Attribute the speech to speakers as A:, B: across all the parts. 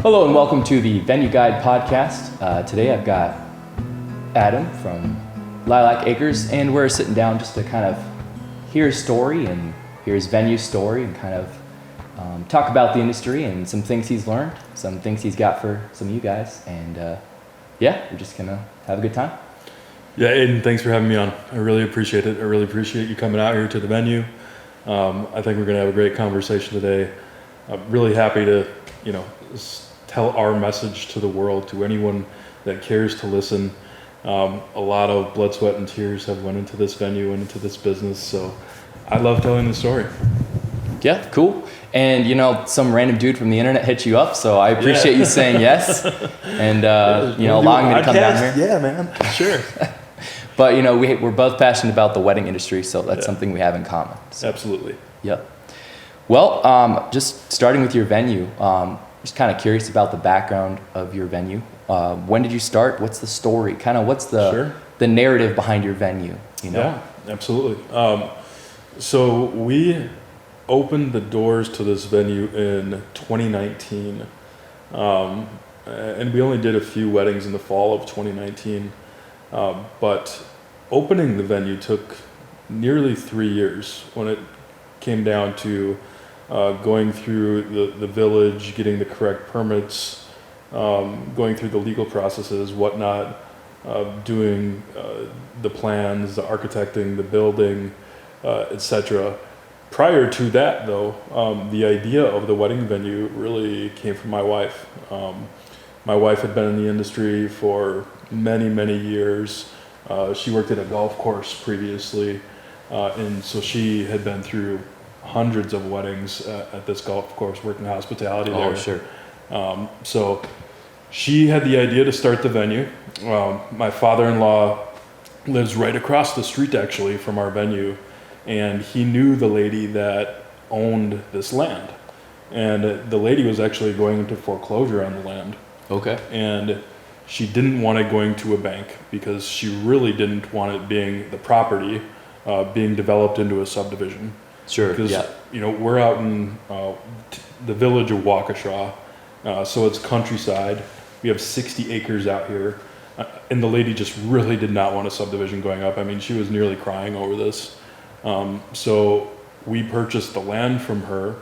A: Hello and welcome to the Venue Guide podcast. Today I've got Adam from Lilac Acres, and we're sitting down just to kind of hear his story and hear his venue story and kind of talk about the industry and some things he's learned, some things he's got for some of you guys, and we're just gonna have a good time.
B: Yeah, Aiden, thanks for having me on. I really appreciate it. I really appreciate you coming out here to the venue. I think we're gonna have a great conversation today. I'm really happy to, tell our message to the world, to anyone that cares to listen. A lot of blood, sweat, and tears have went into this venue and into this business, so I love telling the story.
A: Yeah, cool. And some random dude from the internet hit you up, so I appreciate you saying yes and allowing me to come down here.
B: Yeah, man, sure.
A: But we're both passionate about the wedding industry, so that's something we have in common. So.
B: Absolutely.
A: Yep. Well, just starting with your venue, just kind of curious about the background of your venue. When did you start? What's the story? Kind of what's the narrative behind your venue?
B: Yeah, absolutely. So we opened the doors to this venue in 2019, and we only did a few weddings in the fall of 2019. But opening the venue took nearly 3 years when it came down to going through the village, getting the correct permits, going through the legal processes, whatnot, doing the plans, the architecting, the building, etc. Prior to that, though, the idea of the wedding venue really came from my wife. My wife had been in the industry for many, many years. She worked at a golf course previously, and so she had been through hundreds of weddings at this golf course, working hospitality there.
A: Oh, sure.
B: So she had the idea to start the venue. My father-in-law lives right across the street, actually, from our venue, and he knew the lady that owned this land. And the lady was actually going into foreclosure on the land.
A: Okay.
B: And she didn't want it going to a bank because she really didn't want it being the property being developed into a subdivision.
A: Sure.
B: Because we're out in the village of Waukesha, so it's countryside. We have 60 acres out here, and the lady just really did not want a subdivision going up. I mean, she was nearly crying over this. So we purchased the land from her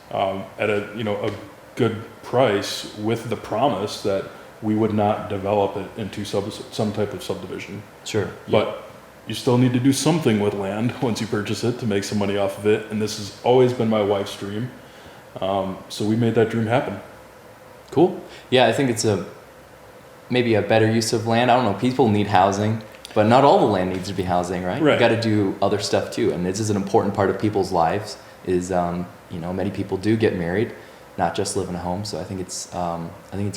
B: at a good price with the promise that we would not develop it into some type of subdivision.
A: Sure.
B: But you still need to do something with land once you purchase it to make some money off of it. And this has always been my wife's dream. So we made that dream happen.
A: Cool. Yeah, I think it's maybe a better use of land. I don't know, people need housing, but not all the land needs to be housing, right?
B: Right.
A: You got to do other stuff too. And this is an important part of people's lives is, many people do get married, not just live in a home. So I think it's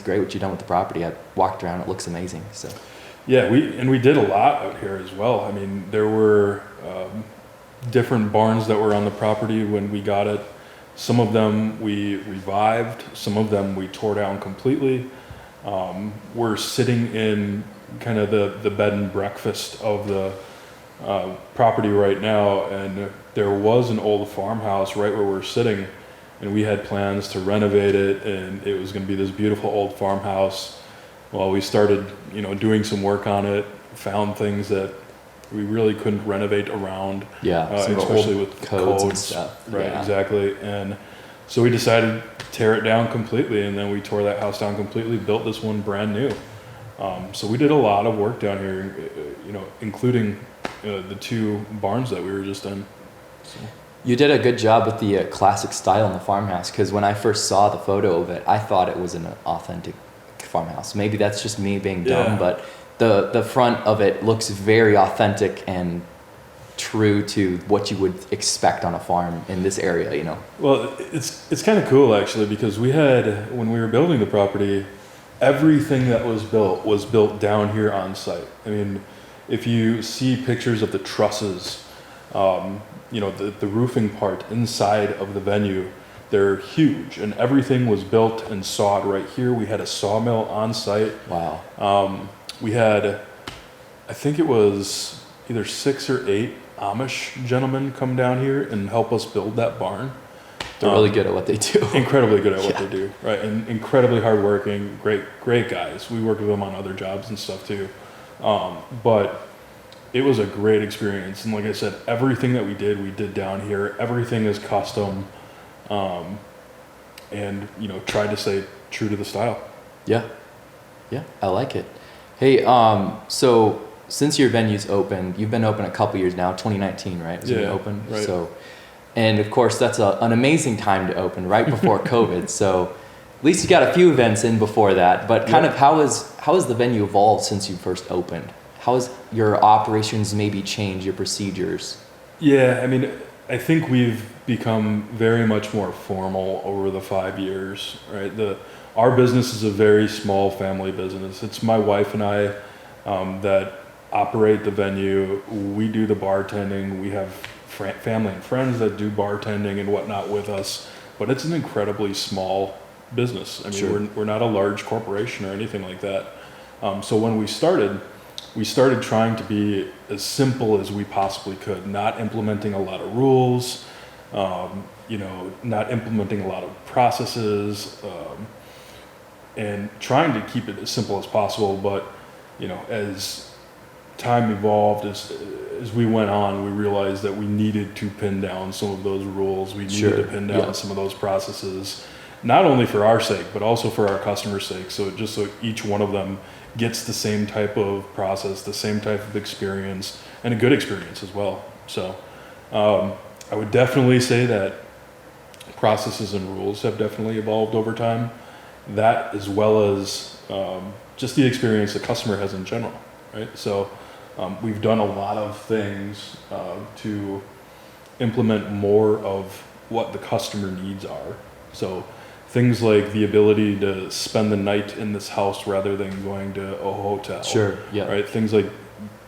A: great what you've done with the property. I walked around, it looks amazing. So.
B: Yeah, we did a lot out here as well. I mean, there were different barns that were on the property when we got it. Some of them we revived, some of them we tore down completely. We're sitting in kind of the bed and breakfast of the property right now, and there was an old farmhouse right where we're sitting, and we had plans to renovate it, and it was going to be this beautiful old farmhouse. Well, we started, doing some work on it, found things that we really couldn't renovate around.
A: Yeah,
B: especially with
A: codes and stuff.
B: Right,
A: yeah.
B: Exactly. And so we decided to tear it down completely, and then we tore that house down completely, built this one brand new. So we did a lot of work down here, including the 2 barns that we were just in. So.
A: You did a good job with the classic style in the farmhouse, because when I first saw the photo of it, I thought it was an authentic farmhouse. Maybe that's just me being dumb, but the front of it looks very authentic and true to what you would expect on a farm in this area,
B: Well, it's kind of cool actually, because we had, when we were building the property, everything that was built down here on site. I mean, if you see pictures of the trusses, the roofing part inside of the venue, they're huge, and everything was built and sawed right here. We had a sawmill on site.
A: Wow.
B: We had, I think it was either 6 or 8 Amish gentlemen come down here and help us build that barn.
A: They're really good at what they do.
B: Incredibly good at what they do, right? And incredibly hardworking, great guys. We work with them on other jobs and stuff too. But it was a great experience. And like I said, everything that we did down here. Everything is custom, and tried to stay true to the style.
A: Yeah, I like it. Hey, so since your venue's open, you've been open a couple years now. 2019, right? Was when you opened?
B: Right.
A: So, and of course, that's an amazing time to open, right before COVID. So, at least you got a few events in before that. But kind of how has the venue evolved since you first opened? How has your operations maybe changed, your procedures?
B: Yeah, I mean, I think we've become very much more formal over the 5 years, right? Our business is a very small family business. It's my wife and I that operate the venue. We do the bartending. We have family and friends that do bartending and whatnot with us, but it's an incredibly small business. I mean, we're not a large corporation or anything like that. So when we started trying to be as simple as we possibly could, not implementing a lot of rules, not implementing a lot of processes, and trying to keep it as simple as possible. But, as time evolved, as we went on, we realized that we needed to pin down some of those rules. We needed to pin down some of those processes, not only for our sake, but also for our customers' sake. So each one of them gets the same type of process, the same type of experience, and a good experience as well. So I would definitely say that processes and rules have definitely evolved over time. That, as well as just the experience the customer has in general, right? So we've done a lot of things to implement more of what the customer needs are. So things like the ability to spend the night in this house rather than going to a hotel. Right? Things like,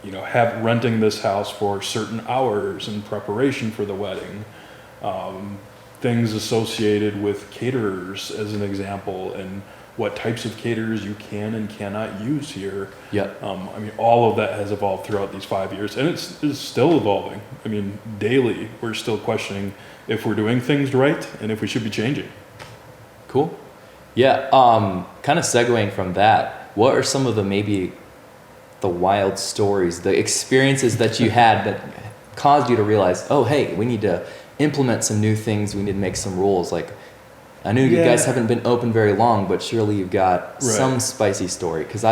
B: renting this house for certain hours in preparation for the wedding. Things associated with caterers, as an example, and what types of caterers you can and cannot use here. I mean, all of that has evolved throughout these 5 years, and it's still evolving. I mean, daily, we're still questioning if we're doing things right and if we should be changing.
A: Cool. Yeah, kind of segueing from that, what are some of the wild stories, the experiences that you had that caused you to realize, oh, hey, we need to implement some new things, we need to make some rules? Like, I know you guys haven't been open very long, but surely you've got some spicy story. Because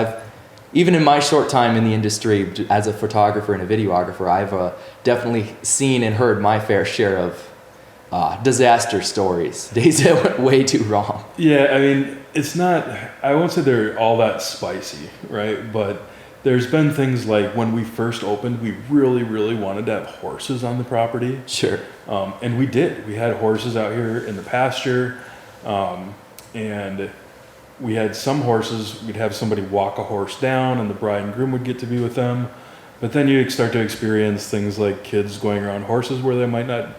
A: even in my short time in the industry as a photographer and a videographer, I've definitely seen and heard my fair share of disaster stories, days that went way too wrong.
B: Yeah, I mean, I won't say they're all that spicy, right? But there's been things like when we first opened, we really, really wanted to have horses on the property. And we did. We had horses out here in the pasture, and we had some horses, we'd have somebody walk a horse down and the bride and groom would get to be with them. But then you start to experience things like kids going around horses where they might not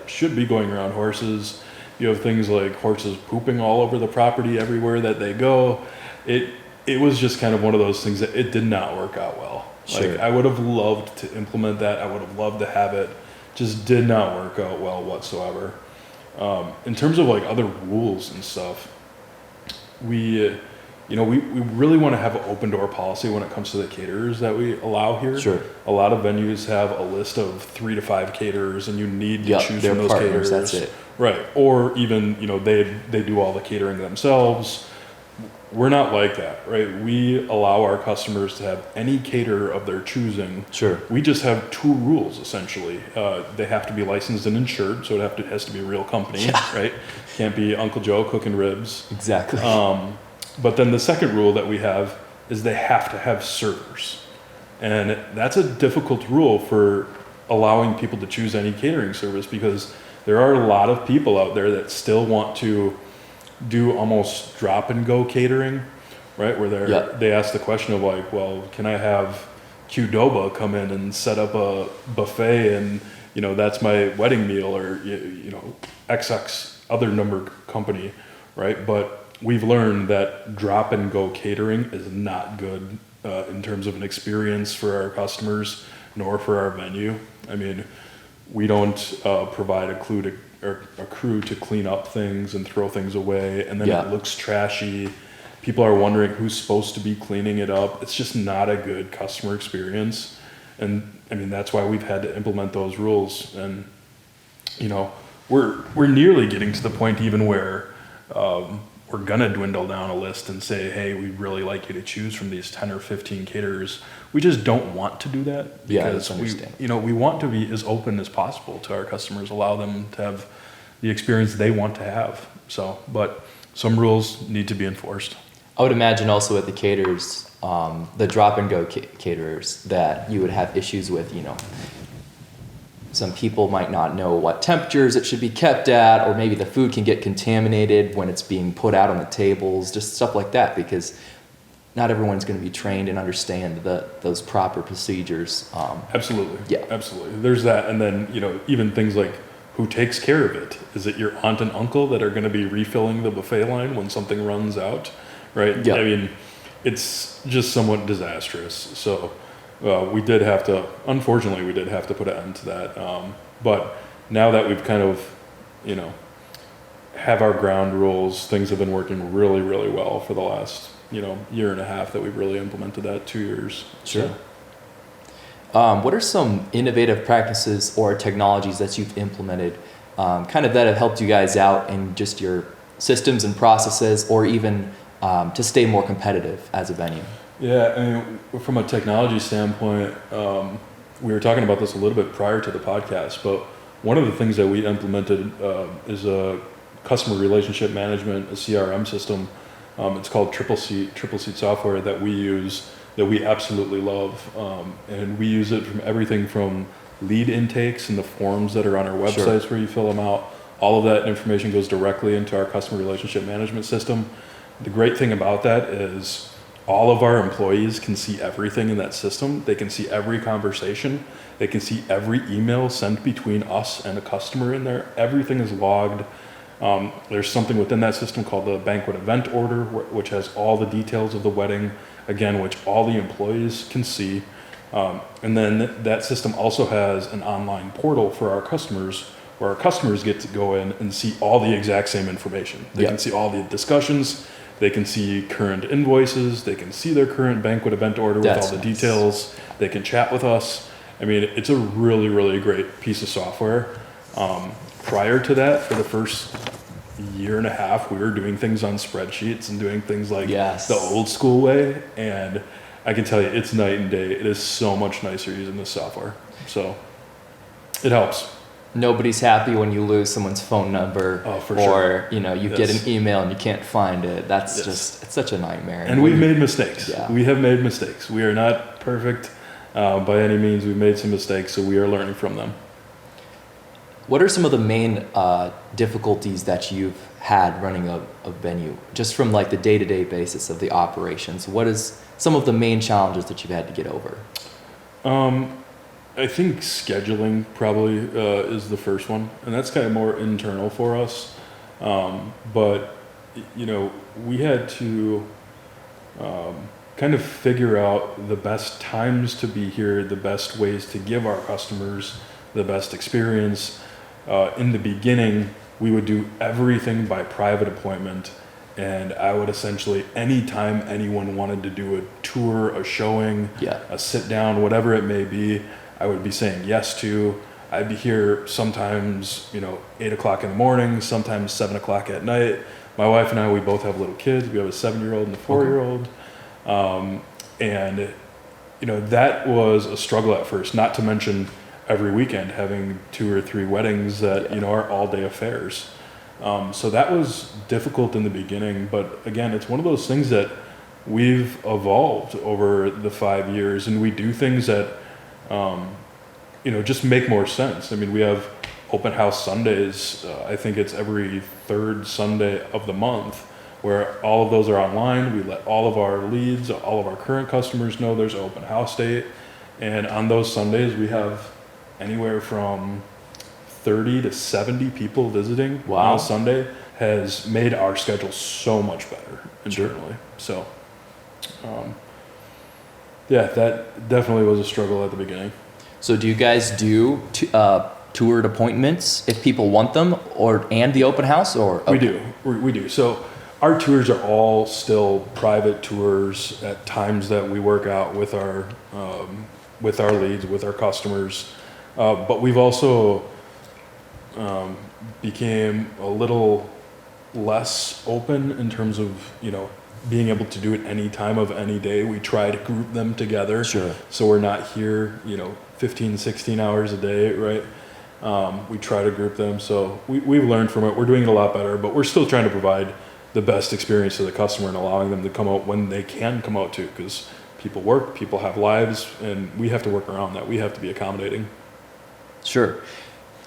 B: should be going around horses. You have things like horses pooping all over the property everywhere that they go. It was just kind of one of those things that it did not work out well. Like, I would have loved to implement that. I would have loved to have it. Just did not work out well whatsoever. In terms of like other rules and stuff, we really want to have an open door policy when it comes to the caterers that we allow here. A lot of venues have a list of 3 to 5 caterers, and you need to choose from those
A: partners,
B: caterers.
A: that's it.
B: Right. Or even, they do all the catering themselves. We're not like that, right? We allow our customers to have any caterer of their choosing. We just have 2 rules, essentially. They have to be licensed and insured, so it has to be a real company, right? Can't be Uncle Joe cooking ribs.
A: Exactly.
B: But then the second rule that we have is they have to have servers. And that's a difficult rule for allowing people to choose any catering service, because there are a lot of people out there that still want to do almost drop and go catering, right? Where they ask the question of like, well, can I have Qdoba come in and set up a buffet and, that's my wedding meal, or, XX other number company, right? But we've learned that drop and go catering is not good in terms of an experience for our customers, nor for our venue. I mean, we don't provide a a crew to clean up things and throw things away, and then
A: Yeah.
B: it looks trashy. People are wondering who's supposed to be cleaning it up. It's just not a good customer experience. And I mean, that's why we've had to implement those rules. And, you know, we're nearly getting to the point even where we're gonna dwindle down a list and say, hey, we'd really like you to choose from these 10 or 15 caterers. We just don't want to do that
A: Yeah,
B: because
A: that's understandable.
B: we want to be as open as possible to our customers, allow them to have the experience they want to have. So, but some rules need to be enforced.
A: I would imagine also at the caterers, the drop and go caterers, that you would have issues with, you know, some people might not know what temperatures it should be kept at, or maybe the food can get contaminated when it's being put out on the tables, just stuff like that, because not everyone's going to be trained and understand those proper procedures.
B: Absolutely.
A: Yeah.
B: Absolutely. There's that. And then, you know, even things like who takes care of it? Is it your aunt and uncle that are going to be refilling the buffet line when something runs out? Right?
A: Yeah.
B: I mean, it's just somewhat disastrous. So unfortunately, we did have to put an end to that. But now that we've kind of, you know, have our ground rules, things have been working really, really well for the last, you know, year and a half that we've really implemented that, 2 years.
A: Sure.
B: So,
A: What are some innovative practices or technologies that you've implemented, kind of that have helped you guys out in just your systems and processes, or even to stay more competitive as a venue?
B: yeah, I mean, from a technology standpoint, we were talking about this a little bit prior to the podcast, but one of the things that we implemented is a customer relationship management, a CRM system. It's called Triple Seat software that we use, that we absolutely love. And we use it from everything from lead intakes and the forms that are on our websites. Sure. Where you fill them out. All of that information goes directly into our customer relationship management system. The great thing about that is all of our employees can see everything in that system. They can see every conversation. They can see every email sent between us and a customer in there. Everything is logged. There's something within that system called the banquet event order, which has all the details of the wedding, again, which all the employees can see. And then that system also has an online portal for our customers, where our customers get to go in and see all the exact same information. They can see all the discussions. They can see current invoices. They can see their current banquet event order with all the details. They can chat with us. I mean, it's a really, really great piece of software. Prior to that, for the first year and a half, we were doing things on spreadsheets and doing things like the old school way. And I can tell you, it's night and day. It is so much nicer using this software. So it helps.
A: Nobody's happy when you lose someone's phone number, or you know, you get an email and you can't find it. That's just, it's such a nightmare.
B: And we've made mistakes.
A: Yeah.
B: We have made mistakes. We are not perfect by any means. We've made some mistakes, so we are learning from them.
A: What are some of the main difficulties that you've had running a venue, just from like the day-to-day basis of the operations? What is some of the main challenges that you've had to get over?
B: I think scheduling probably is the first one, and that's kind of more internal for us. But you know, we had to kind of figure out the best times to be here, the best ways to give our customers the best experience. In the beginning, we would do everything by private appointment, and I would essentially, anytime anyone wanted to do a tour, a showing, a sit down, whatever it may be, I would be saying yes to. I'd be here sometimes, 8 o'clock in the morning, sometimes 7 o'clock at night. My wife and I, we both have little kids. We have a 7-year-old and a 4-year-old. And that was a struggle at first, not to mention every weekend having 2 or 3 weddings that, are all-day affairs. So that was difficult in the beginning, but again, it's one of those things that we've evolved over the 5 years, and we do things that, just make more sense. I mean, we have open house Sundays. I think it's every 3rd Sunday of the month, where all of those are online. We let all of our leads, all of our current customers know there's an open house date. And on those Sundays, we have anywhere from 30 to 70 people visiting on a Sunday. Has made our schedule so much better internally. So, that definitely was a struggle at the beginning.
A: So do you guys do toured appointments if people want them, and the open house, or okay.
B: We do. So our tours are all still private tours at times that we work out with our leads, with our customers. But we've also became a little less open in terms of, being able to do it any time of any day. We try to group them together.
A: Sure.
B: So we're not here, 15, 16 hours a day, right? We try to group them. So we've learned from it. We're doing it a lot better, but we're still trying to provide the best experience to the customer and allowing them to come out when they can come out too, because people work, people have lives, and we have to work around that. We have to be accommodating.
A: Sure.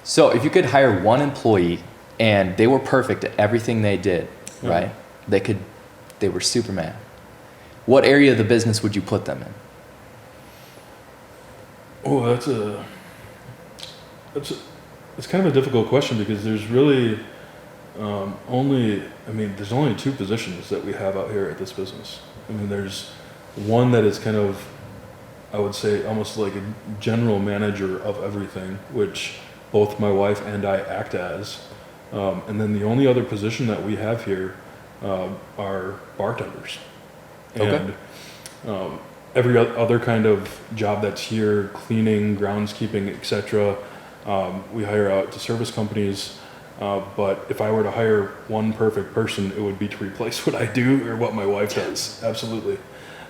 A: So if you could hire one employee and they were perfect at everything they did, right? They were Superman. What area of the business would you put them in?
B: Oh, it's kind of a difficult question, because there's really there's only two positions that we have out here at this business. There's one that is kind of, I would say, almost like a general manager of everything, which both my wife and I act as. And then the only other position that we have here are bartenders.
A: Okay.
B: And every other kind of job that's here, cleaning, groundskeeping, etc., we hire out to service companies. But if I were to hire one perfect person, it would be to replace what I do or what my wife does. Absolutely.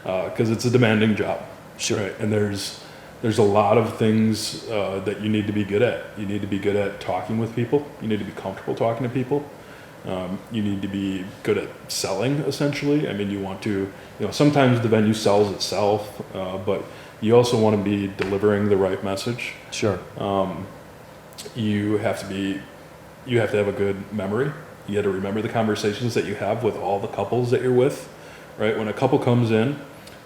B: Because it's a demanding job.
A: Sure.
B: Right? And there's a lot of things that you need to be good at. You need to be good at talking with people. You need to be comfortable talking to people. You need to be good at selling, essentially. You want to, sometimes the venue sells itself, but you also want to be delivering the right message.
A: Sure.
B: You have to have a good memory. You got to remember the conversations that you have with all the couples that you're with, right? When a couple comes in,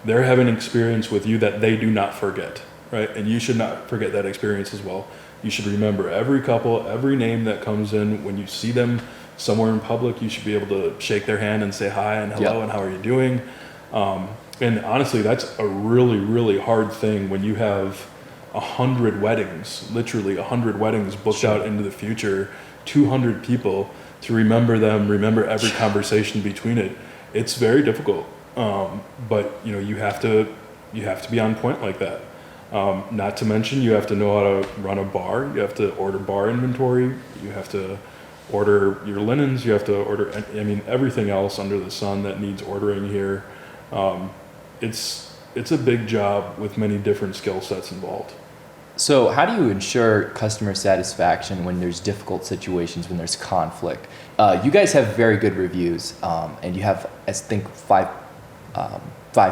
B: they're having an experience with you that they do not forget, right? And you should not forget that experience as well. You should remember every couple, every name that comes in. When you see them somewhere in public, you should be able to shake their hand and say hi and hello and how are you doing? And honestly, that's a really, really hard thing when you have 100 weddings, literally 100 weddings booked out into the future, 200 people, to remember them, remember every conversation between it. It's very difficult. But you have to be on point like that. Not to mention, you have to know how to run a bar. You have to order bar inventory. You have to order your linens. You have to order, everything else under the sun that needs ordering here. It's a big job with many different skill sets involved.
A: So how do you ensure customer satisfaction when there's difficult situations, when there's conflict? You guys have very good reviews, and you have, I think, five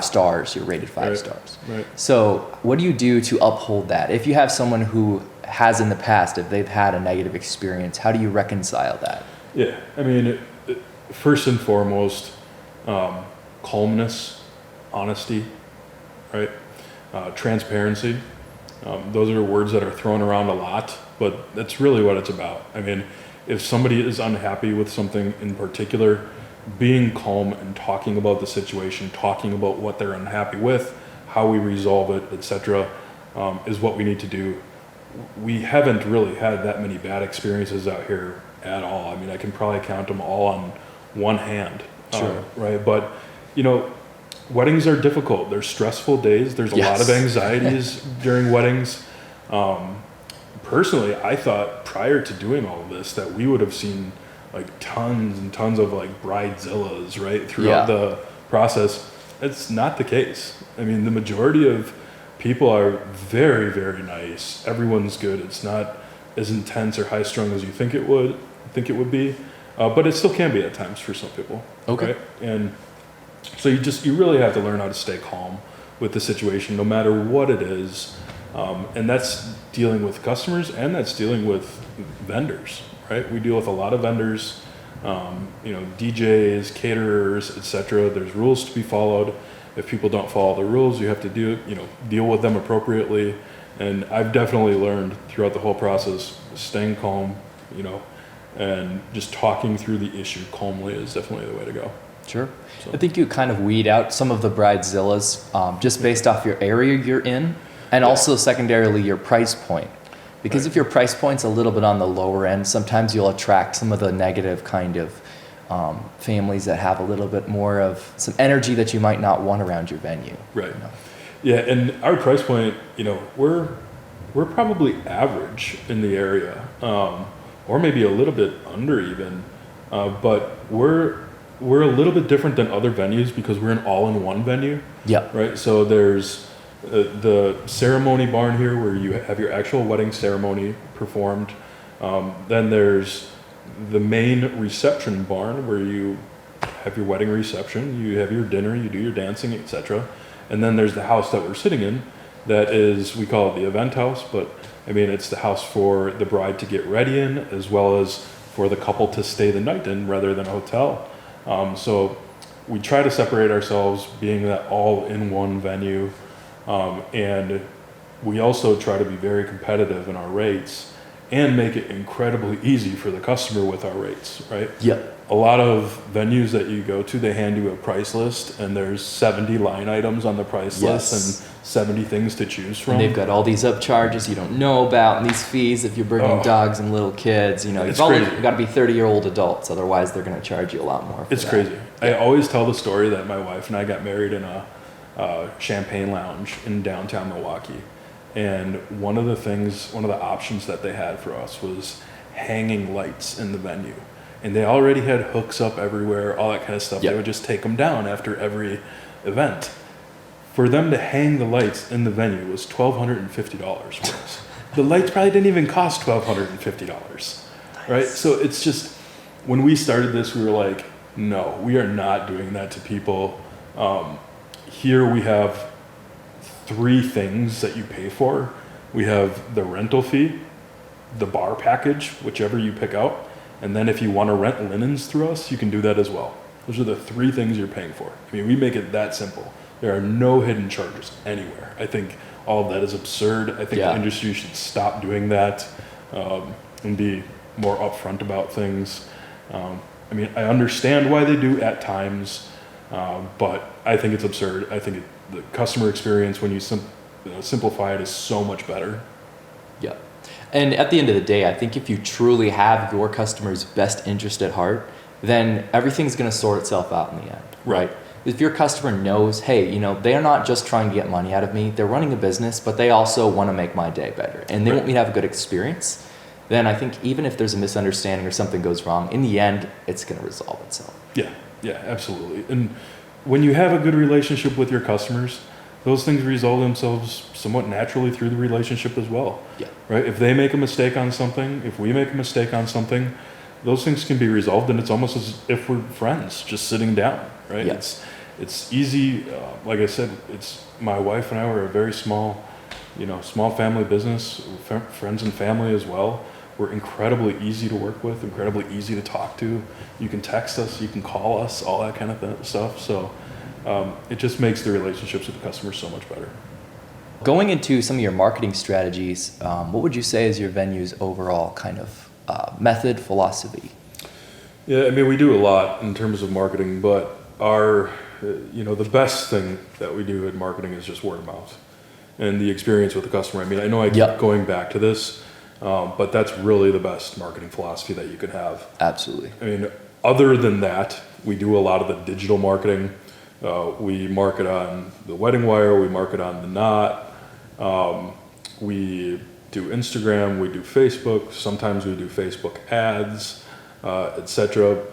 A: stars. You're rated five stars.
B: Right.
A: So what do you do to uphold that? If you have someone who has in the past, if they've had a negative experience, how do you reconcile that?
B: Yeah, first and foremost, calmness, honesty, right? Transparency. Those are words that are thrown around a lot, but that's really what it's about. If somebody is unhappy with something in particular, being calm and talking about the situation, talking about what they're unhappy with, how we resolve it, etc., is what we need to do. We haven't really had that many bad experiences out here at all. I can probably count them all on one hand.
A: Sure.
B: Right? But, weddings are difficult. They're stressful days. There's a lot of anxieties during weddings. Personally, I thought prior to doing all of this that we would have seen tons and tons of bridezillas, right, throughout the process. It's not the case. The majority of people are very, very nice. Everyone's good. It's not as intense or high strung as you think it would be, but it still can be at times for some people.
A: Okay.
B: Right? And so you really have to learn how to stay calm with the situation, no matter what it is, and that's dealing with customers and that's dealing with vendors. Right? We deal with a lot of vendors, DJs, caterers, etc. There's rules to be followed. If people don't follow the rules, you have to deal with them appropriately. And I've definitely learned throughout the whole process, staying calm, and just talking through the issue calmly is definitely the way to go.
A: Sure.
B: So.
A: I think you kind of weed out some of the bridezillas just based off your area you're in, and also secondarily your price point. Because if your price point's a little bit on the lower end, sometimes you'll attract some of the negative kind of families that have a little bit more of some energy that you might not want around your venue.
B: Right.
A: You know?
B: Yeah, and our price point, we're probably average in the area, or maybe a little bit under even, but we're a little bit different than other venues because we're an all-in-one venue.
A: Yeah.
B: Right. So there's the ceremony barn here where you have your actual wedding ceremony performed. Then there's the main reception barn where you have your wedding reception, you have your dinner, you do your dancing, etc. And then there's the house that we're sitting in that is, we call it the event house, but I mean, it's the house for the bride to get ready in, as well as for the couple to stay the night in rather than a hotel. So we try to separate ourselves being that all-in-one venue. And we also try to be very competitive in our rates and make it incredibly easy for the customer with our rates, right?
A: Yep.
B: A lot of venues that you go to, they hand you a price list and there's 70 line items on the price list and 70 things to choose from.
A: And they've got all these upcharges you don't know about and these fees if you're bringing dogs and little kids. You've got to be 30-year-old adults, otherwise they're going to charge you a lot more.
B: It's crazy. I always tell the story that my wife and I got married in a champagne lounge in downtown Milwaukee. And one of the options that they had for us was hanging lights in the venue. And they already had hooks up everywhere, all that kind of stuff. Yep. They would just take them down after every event. For them to hang the lights in the venue was $1,250 for us. The lights probably didn't even cost $1,250, nice. Right? So it's just, when we started this, we were like, no, we are not doing that to people. Here we have 3 things that you pay for. We have the rental fee, the bar package, whichever you pick out, and then if you want to rent linens through us, you can do that as well. Those are the 3 things you're paying for. I mean, we make it that simple. There are no hidden charges anywhere. I think all of that is absurd. I think the industry should stop doing that and be more upfront about things. I mean, I understand why they do at times, but I think it's absurd. I think the customer experience, when you simplify it, is so much better.
A: Yeah. And at the end of the day, I think if you truly have your customer's best interest at heart, then everything's going to sort itself out in the end, right? If your customer knows, hey, they're not just trying to get money out of me, they're running a business, but they also want to make my day better, and they want me to have a good experience, then I think even if there's a misunderstanding or something goes wrong, in the end, it's going to resolve itself.
B: Yeah, absolutely. And when you have a good relationship with your customers, those things resolve themselves somewhat naturally through the relationship as well.
A: Yeah.
B: Right? If they make a mistake on something, if we make a mistake on something, those things can be resolved, and it's almost as if we're friends, just sitting down, right?
A: Yeah.
B: It's easy. Like I said, my wife and I were a very small family business, friends and family as well. We're incredibly easy to work with, incredibly easy to talk to. You can text us, you can call us, all that kind of stuff. So it just makes the relationships with the customers so much better.
A: Going into some of your marketing strategies, what would you say is your venue's overall kind of method, philosophy?
B: Yeah, I mean, we do a lot in terms of marketing, but the best thing that we do in marketing is just word of mouth and the experience with the customer. I mean, I know I keep going back to this, but that's really the best marketing philosophy that you could have. Absolutely. I mean, other than that, we do a lot of the digital marketing. We market on the Wedding Wire, we market on the Knot, we do Instagram, we do Facebook, sometimes we do Facebook ads, etc.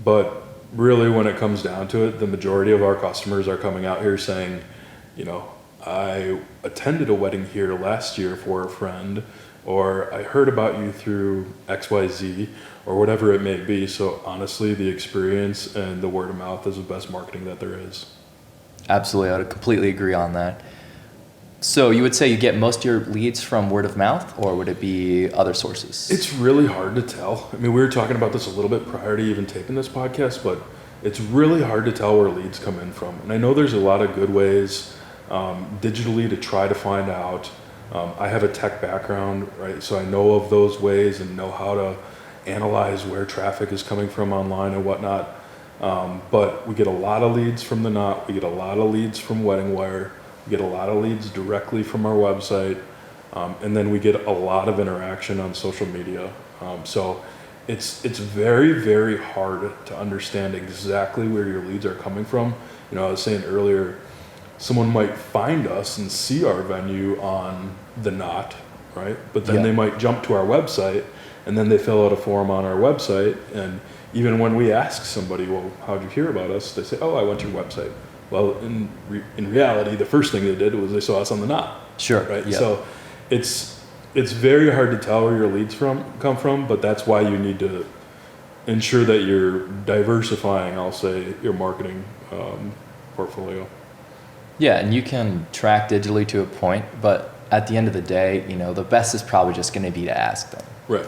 B: But really, when it comes down to it, the majority of our customers are coming out here saying, I attended a wedding here last year for a friend, or I heard about you through XYZ, or whatever it may be. So honestly, the experience and the word of mouth is the best marketing that there is.
A: Absolutely, I would completely agree on that. So you would say you get most of your leads from word of mouth, or would it be other sources?
B: It's really hard to tell. I mean, we were talking about this a little bit prior to even taping this podcast, but it's really hard to tell where leads come in from. And I know there's a lot of good ways digitally to try to find out. I have a tech background, right? So I know of those ways and know how to analyze where traffic is coming from online and whatnot. But we get a lot of leads from the Knot. We get a lot of leads from Wedding Wire. We get a lot of leads directly from our website. And then we get a lot of interaction on social media. So it's very, very hard to understand exactly where your leads are coming from. You know, I was saying earlier, someone might find us and see our venue on the Knot, right? But then they might jump to our website, and then they fill out a form on our website. And even when we ask somebody, well, how'd you hear about us? They say, oh, I went to your website. Well, in reality, the first thing they did was they saw us on the Knot.
A: Sure.
B: Right.
A: Yep.
B: So it's very hard to tell where your leads come from, but that's why you need to ensure that you're diversifying, I'll say, your marketing portfolio.
A: Yeah, and you can track digitally to a point, but at the end of the day, you know, the best is probably just going to be to ask them.
B: Right.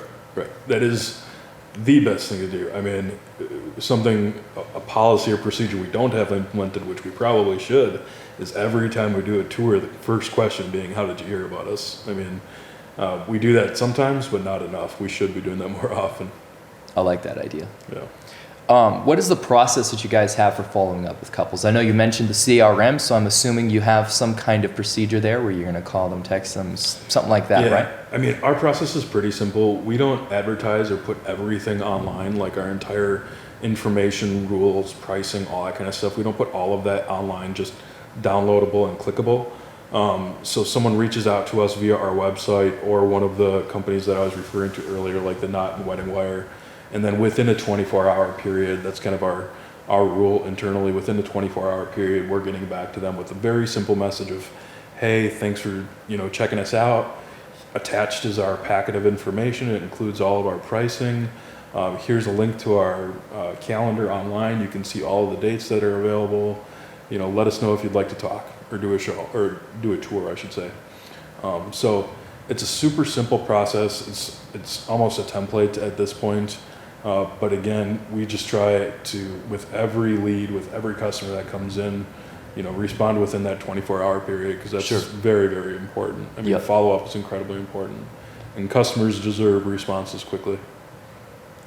B: That is the best thing to do. I mean, a policy or procedure we don't have implemented, which we probably should, is every time we do a tour, the first question being, how did you hear about us? I mean, we do that sometimes, but not enough. We should be doing that more often.
A: I like that idea.
B: Yeah.
A: What is the process that you guys have for following up with couples? I know you mentioned the CRM, so I'm assuming you have some kind of procedure there where you're going to call them, text them, something like that, right?
B: I mean, our process is pretty simple. We don't advertise or put everything online, like our entire information, rules, pricing, all that kind of stuff. We don't put all of that online, just downloadable and clickable. So someone reaches out to us via our website or one of the companies that I was referring to earlier, like the Knot and Wedding Wire. And then within a 24-hour period, that's kind of our rule internally, within the 24-hour period, we're getting back to them with a very simple message of, hey, thanks for, checking us out. Attached is our packet of information. It includes all of our pricing. Here's a link to our calendar online. You can see all of the dates that are available. Let us know if you'd like to talk or do a show or do a tour, I should say. So it's a super simple process. It's almost a template at this point. But again, we just try to, with every lead, with every customer that comes in, respond within that 24-hour period, because that's very, very important. I mean, follow-up is incredibly important, and customers deserve responses quickly.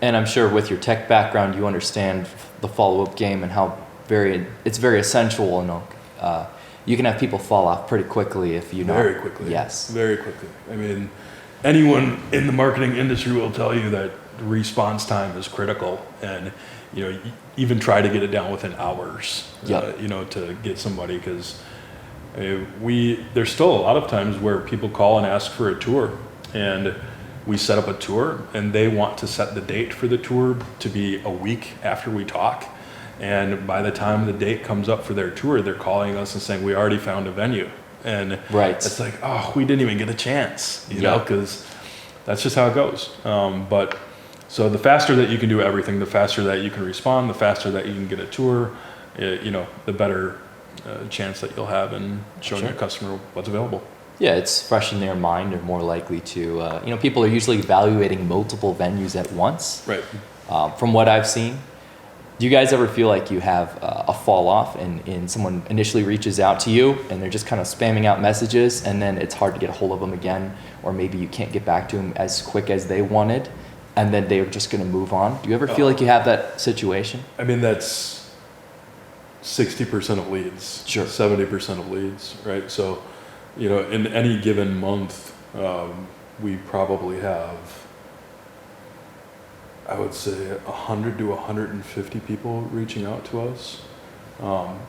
A: And I'm sure with your tech background, you understand the follow-up game and how it's very essential. You can have people fall off pretty quickly if you know.
B: Very quickly.
A: Yes.
B: Very quickly. I mean, anyone in the marketing industry will tell you that response time is critical, and even try to get it down within hours. To get somebody, because there's still a lot of times where people call and ask for a tour, and we set up a tour, and they want to set the date for the tour to be a week after we talk. And by the time the date comes up for their tour, they're calling us and saying, we already found a venue. And it's like, oh, we didn't even get a chance, because that's just how it goes. So the faster that you can do everything, the faster that you can respond, the faster that you can get a tour, the better chance that you'll have in showing your customer what's available.
A: Yeah, it's fresh in their mind, or more likely to, people are usually evaluating multiple venues at once.
B: Right.
A: From what I've seen. Do you guys ever feel like you have a fall off and someone initially reaches out to you and they're just kind of spamming out messages, and then it's hard to get a hold of them again, or maybe you can't get back to them as quick as they wanted, and then they're just going to move on? Do you ever feel like you have that situation?
B: I mean, that's 60% of leads, 70% of leads, right? So, in any given month, we probably have, I would say, 100 to 150 people reaching out to us.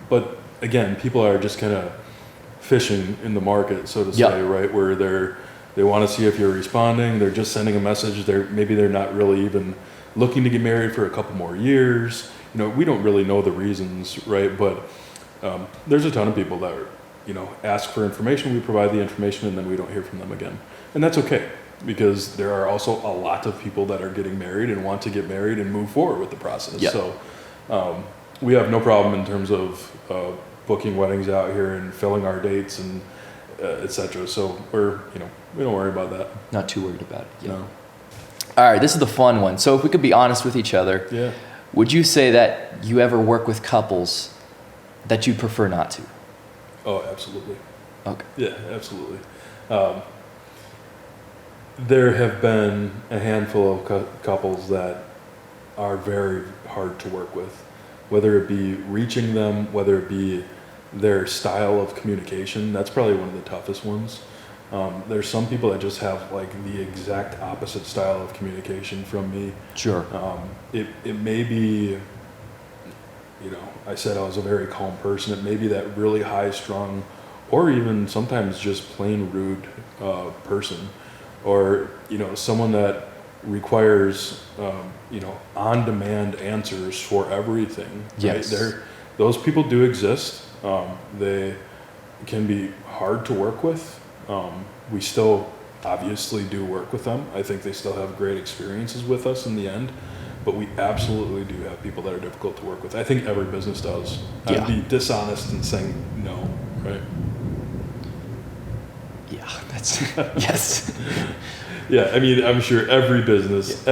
B: But again, people are just kind of fishing in the market, so to say, right? Where they want to see if you're responding. They're just sending a message. Maybe they're not really even looking to get married for a couple more years. We don't really know the reasons, right? But there's a ton of people that are, ask for information. We provide the information, and then we don't hear from them again. And that's okay, because there are also a lot of people that are getting married and want to get married and move forward with the process. So we have no problem in terms of booking weddings out here and filling our dates and et cetera. So we don't worry about that.
A: Not too worried about it.
B: No.
A: All right, this is the fun one. So if we could be honest with each other, would you say that you ever work with couples that you prefer not to?
B: Oh, absolutely.
A: Okay.
B: Yeah, absolutely. There have been a handful of couples that are very hard to work with, whether it be reaching them, whether it be their style of communication. That's probably one of the toughest ones. There's some people that just have like the exact opposite style of communication from me.
A: Sure.
B: It may be, I said I was a very calm person. It may be that really high strung, or even sometimes just plain rude person, or someone that requires on demand answers for everything.
A: Yes.
B: Right? Those people do exist. They can be hard to work with. We still obviously do work with them. I think they still have great experiences with us in the end, but we absolutely do have people that are difficult to work with. I think every business does.
A: Yeah.
B: I'd be dishonest in saying no, right?
A: Yeah, that's, yes.
B: Yeah, I mean, I'm sure every business,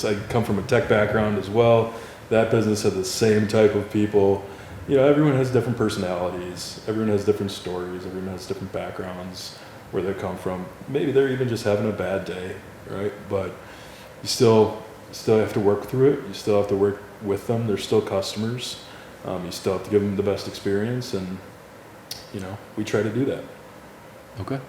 B: I come from a tech background as well. That business had the same type of people. Everyone has different personalities. Everyone has different stories. Everyone has different backgrounds, where they come from. Maybe they're even just having a bad day, right? But you still have to work through it. You still have to work with them. They're still customers. You still have to give them the best experience, and we try to do that.
A: Okay.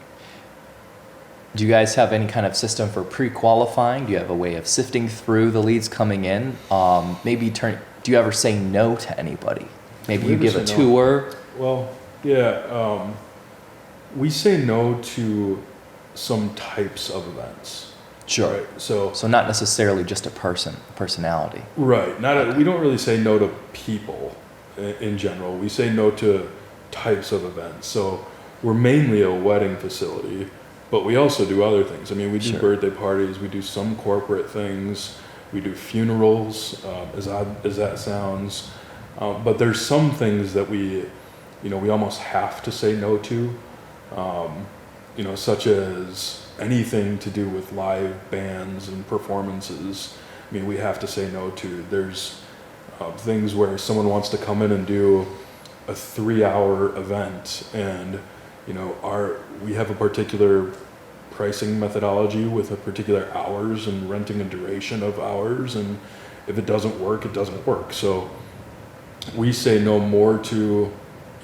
A: Do you guys have any kind of system for pre-qualifying? Do you have a way of sifting through the leads coming in? Do you ever say no to anybody? Maybe you give a tour?
B: Well, yeah. We say no to some types of events.
A: Sure.
B: Right? So
A: not necessarily just a personality.
B: Right. We don't really say no to people in general. We say no to types of events. So we're mainly a wedding facility, but we also do other things. I mean, we do
A: Sure.
B: birthday parties, we do some corporate things, we do funerals, as odd as that sounds. But there's some things that we almost have to say no to, such as anything to do with live bands and performances. I mean, we have to say no to. There's things where someone wants to come in and do a 3-hour event, and we have a particular pricing methodology with a particular hours and renting a duration of hours, and if it doesn't work, it doesn't work. So we say no more to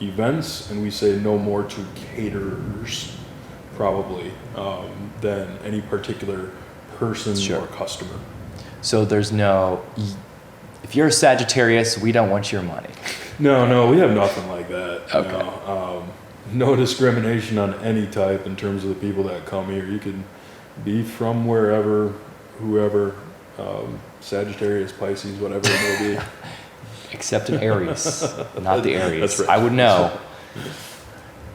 B: events, and we say no more to caterers, probably, than any particular person
A: Sure.
B: or customer.
A: So if you're a Sagittarius, we don't want your money.
B: No, we have nothing like that.
A: Okay.
B: No discrimination on any type in terms of the people that come here. You can be from wherever, whoever, Sagittarius, Pisces, whatever it may be.
A: Except in Aries, not the Aries.
B: That's right.
A: I would know.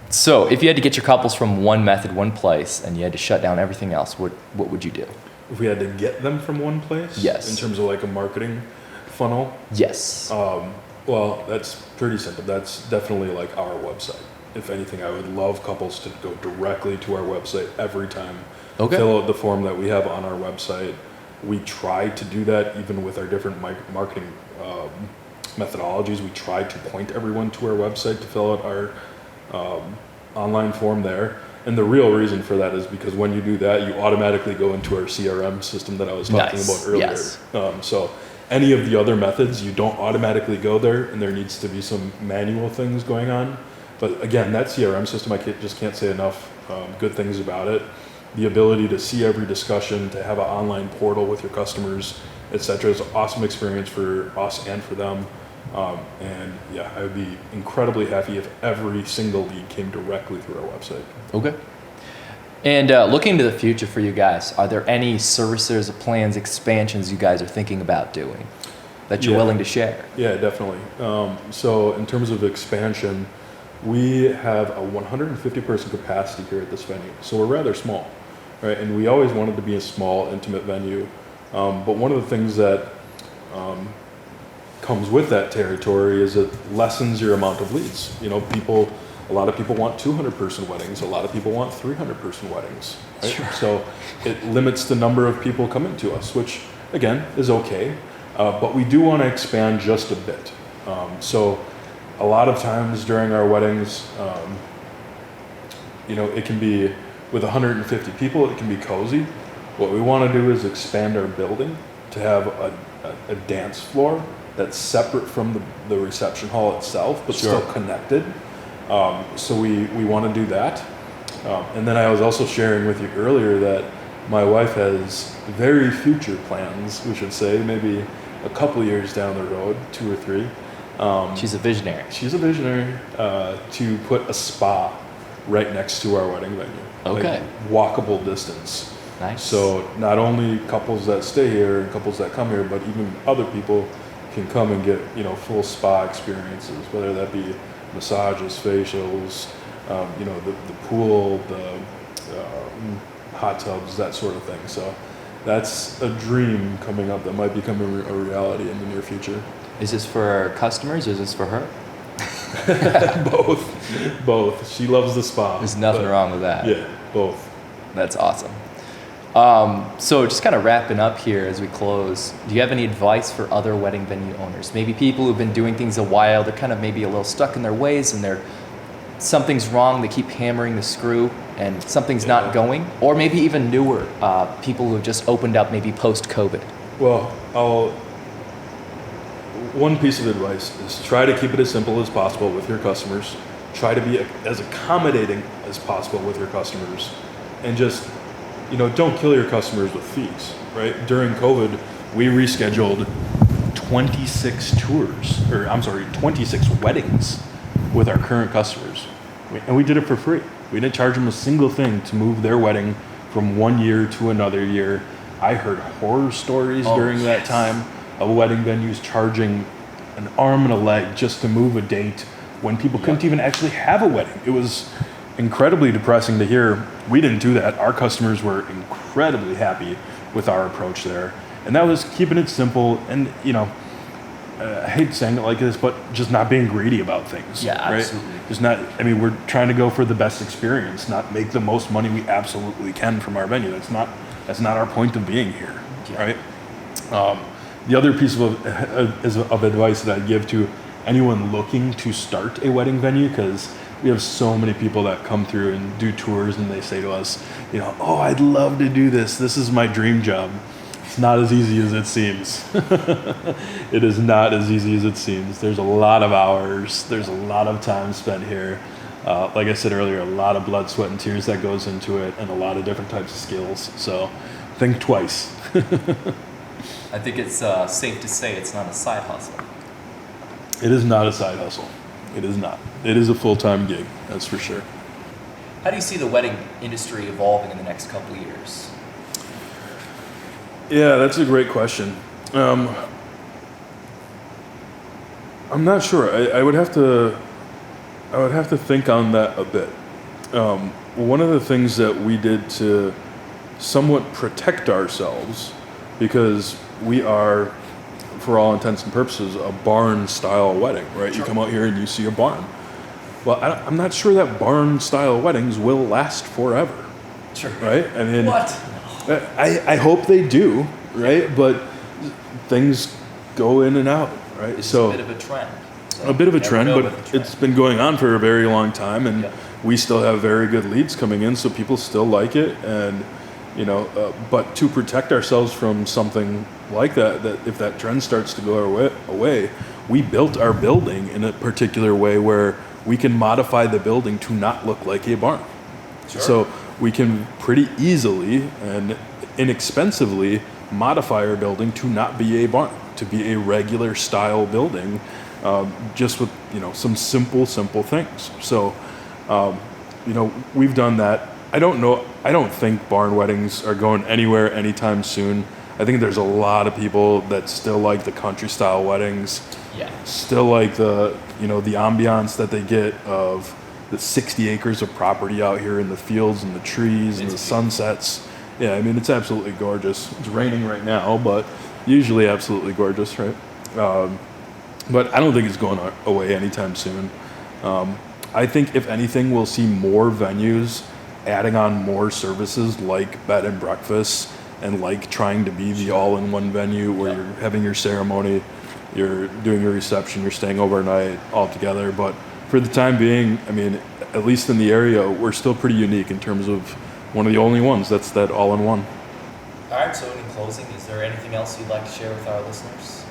A: So if you had to get your couples from one method, one place, and you had to shut down everything else, what would you do?
B: If we had to get them from one place?
A: Yes.
B: In terms of like a marketing funnel?
A: Yes.
B: Well, that's pretty simple. That's definitely like our website. If anything, I would love couples to go directly to our website every time.
A: Okay.
B: Fill out the form that we have on our website. We try to do that even with our different marketing methodologies. We try to point everyone to our website to fill out our online form there. And the real reason for that is because when you do that, you automatically go into our CRM system that I was talking about earlier.
A: Yes.
B: So any of the other methods, you don't automatically go there, and there needs to be some manual things going on. But again, that CRM system, I just can't say enough good things about it. The ability to see every discussion, to have an online portal with your customers, etc., is an awesome experience for us and for them. And yeah, I would be incredibly happy if every single lead came directly through our website.
A: Okay. And looking to the future for you guys, are there any services, plans, expansions you guys are thinking about doing that you're willing to share?
B: Yeah, definitely. So in terms of expansion, we have a 150 person capacity here at this venue. So we're rather small, right? And we always wanted to be a small, intimate venue. But one of the things that comes with that territory is it lessens your amount of leads. A lot of people want 200 person weddings. A lot of people want 300 person weddings. Right?
A: Sure.
B: So it limits the number of people coming to us, which again is okay. But we do want to expand just a bit. So a lot of times during our weddings, it can be with 150 people, it can be cozy. What we want to do is expand our building to have a dance floor that's separate from the reception hall itself, but
A: Sure.
B: still connected. So we want to do that. And then I was also sharing with you earlier that my wife has very future plans, we should say, maybe a couple years down the road, 2 or 3.
A: She's a visionary.
B: She's a visionary to put a spa right next to our wedding venue.
A: Okay.
B: Like walkable distance.
A: Nice.
B: So not only couples that stay here and couples that come here, but even other people can come and get, full spa experiences, whether that be massages, facials, the pool, the hot tubs, that sort of thing. So that's a dream coming up that might become a reality in the near future.
A: Is this for our customers or is this for her?
B: Both. She loves the spa.
A: There's nothing wrong with that.
B: Yeah, both.
A: That's awesome. So just kind of wrapping up here as we close, do you have any advice for other wedding venue owners? Maybe people who've been doing things a while, they're kind of maybe a little stuck in their ways and something's wrong, they keep hammering the screw and something's not going, or maybe even newer people who have just opened up maybe post-COVID.
B: Well, one piece of advice is try to keep it as simple as possible with your customers. Try to be as accommodating as possible with your customers, and just, don't kill your customers with fees, right? During COVID, we rescheduled 26 weddings with our current customers. And we did it for free. We didn't charge them a single thing to move their wedding from one year to another year. I heard horror stories during that time of wedding venues charging an arm and a leg just to move a date when people couldn't even actually have a wedding. It was incredibly depressing to hear. We didn't do that. Our customers were incredibly happy with our approach there. And that was keeping it simple and, I hate saying it like this, but just not being greedy about things.
A: Yeah,
B: right?
A: absolutely.
B: We're trying to go for the best experience, not make the most money we absolutely can from our venue. That's not our point of being here, right? The other piece of advice that I'd give to anyone looking to start a wedding venue, because we have so many people that come through and do tours and they say to us, I'd love to do this. This is my dream job. It's not as easy as it seems. It is not as easy as it seems. There's a lot of hours. There's a lot of time spent here. Like I said earlier, a lot of blood, sweat, and tears that goes into it, and a lot of different types of skills. So think twice.
A: I think it's safe to say it's not a side hustle.
B: It is not a side hustle. It is not. It is a full-time gig, that's for sure.
A: How do you see the wedding industry evolving in the next couple of years?
B: Yeah, that's a great question. I'm not sure. I would have to think on that a bit. One of the things that we did to somewhat protect ourselves, because we are, for all intents and purposes, a barn-style wedding, right? Sure. You come out here and you see a barn. Well, I'm not sure that barn-style weddings will last forever.
A: Sure.
B: Right?
A: What?
B: I hope they do, right? But things go in and out, right?
A: It's a bit of a trend.
B: A bit of a trend, but it's been going on for a very long time, and we still have very good leads coming in, so people still like it. And but to protect ourselves from something like that if that trend starts to go away, we built our building in a particular way where we can modify the building to not look like a barn. Sure. So we can pretty easily and inexpensively modify our building to not be a barn, to be a regular style building, just with some simple things. So we've done that. I don't think barn weddings are going anywhere anytime soon. I think there's a lot of people that still like the country style weddings.
A: Yeah.
B: Still like the the ambiance that they get of the 60 acres of property out here in the fields and the trees and the sunsets. Yeah, it's absolutely gorgeous. It's raining right now, but usually absolutely gorgeous, right? But I don't think it's going away anytime soon. I think if anything, we'll see more venues adding on more services like bed and breakfast, and like trying to be the all-in-one venue where you're having your ceremony, you're doing your reception, you're staying overnight all together. But for the time being, at least in the area, we're still pretty unique in terms of one of the only ones that's that all-in-one.
A: All right, so in closing, is there anything else you'd like to share with our listeners?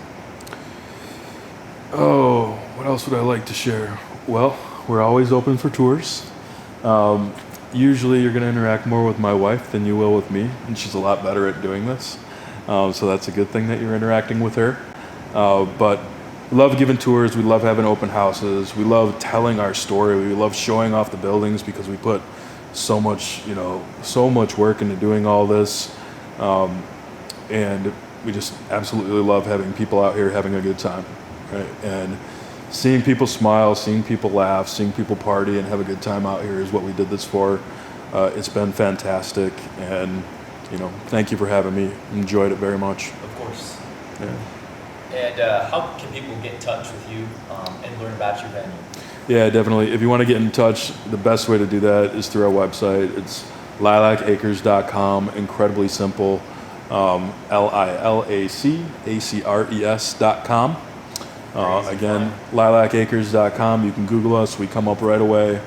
B: Oh, what else would I like to share? Well, we're always open for tours. Usually you're going to interact more with my wife than you will with me, and she's a lot better at doing this. So that's a good thing that you're interacting with her. But we love giving tours. We love having open houses. We love telling our story. We love showing off the buildings because we put so much work into doing all this. And we just absolutely love having people out here having a good time, right? And seeing people smile, seeing people laugh, seeing people party and have a good time out here is what we did this for. It's been fantastic, and thank you for having me. Enjoyed it very much.
A: Of course.
B: Yeah.
A: And how can people get in touch with you and learn about your venue?
B: Yeah, definitely. If you want to get in touch, the best way to do that is through our website. It's lilacacres.com. Incredibly simple. LILACACRES.com. Again, lilacacres.com. You can Google us. We come up right away.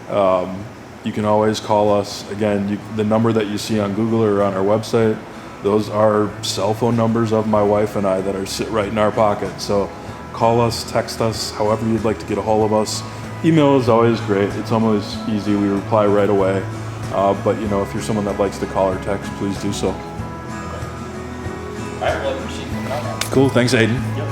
B: You can always call us. Again, the number that you see on Google or on our website, those are cell phone numbers of my wife and I that are sit right in our pocket. So call us, text us, however you'd like to get a hold of us. Email is always great. It's almost easy. We reply right away. But if you're someone that likes to call or text, please do so.
A: All right, well, I appreciate you coming on.
B: Cool. Thanks, Aiden.
A: Yep.